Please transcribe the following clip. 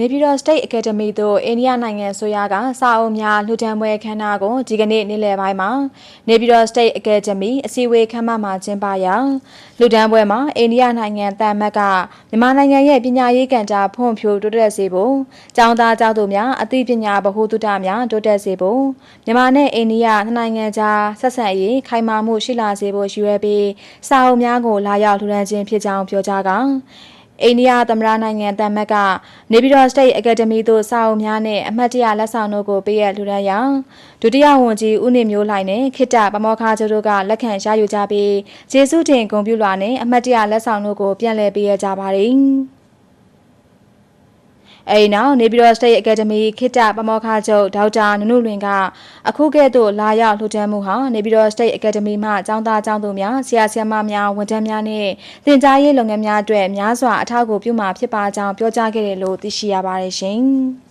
နေပြည်တော် State Academy သို့အိန္ဒိယနိုင်ငံဆိုရကစာအုပ်များလှူဒါန်းပွဲခမ်းနားကိုဒီကနေ့နေ့လယ်ပိုင်းမှာနေပြည်တော် State Academy အစည်းအဝေးခန်းမမှာကျင်းပရာလှူဒါန်းပွဲမှာအိန္ဒိယနိုင်ငံတန်မတ်ကမြန်မာနိုင်ငံရဲ့ပညာရေးကဏ္ဍဖွံ့ဖြိုးတိုးတက်စေဖို့ကျောင်းသားကျောင်းသူများအသိပညာဗဟုသုတများတိုးတက်စေဖို့မြန်မာနဲ့အိန္ဒိယနှစ်နိုင်ငံကြားဆက်ဆံရေးခိုင်မာမှုရှိလာစေဖို့ရည်ရွယ်ပြီးစာအုပ်များကိုလာရောက်လှူဒါန်းခြင်းဖြစ်ကြောင်းပြောကြားကအိန္ဒိယသမ္မတနိုင်ငံတန်မတ်ကနေပြည်တော် State Academy သို့စာအုပ်များနဲ့အမှတ်တရလက်ဆောင်တို့ကိုပေးရလှူဒါန်းရာဒုတိယဝန်ကြီးဦးနေမျိုးလှိုင်နဲ့ခေတ္တပမောက္ခချုပ်တို့ကလက်ခံရယူကြပြီးကျေးဇူးတင်ဂုဏ်ပြုလွှာနဲ့အမှတ်တရလက်ဆောင်တို့ကိုပြန်လည်ပေးရကြပါတယ်။အဲဒီနောက်နေပြည်တော် State Academy ခေတ္တပမောက္ခချုပ်ဒေါက်တာနုနုလွင်ကအခုကဲ့သို့လာရောက်လှူဒါန်းမှုဟာနေပြည်တော် State Academy မှကျောင်းသားကျောင်းသူများဆရာဆရာမများဝန်ထမ်းများနဲ့သင်ကြားရေးလုပ်ငန်းများအတွက်များစွာအထောက်အကူပြုမှာဖြစ်ပါကြောင်းပြောကြားခဲ့တယ်လို့သိရှိရပါတယ်ရှင်။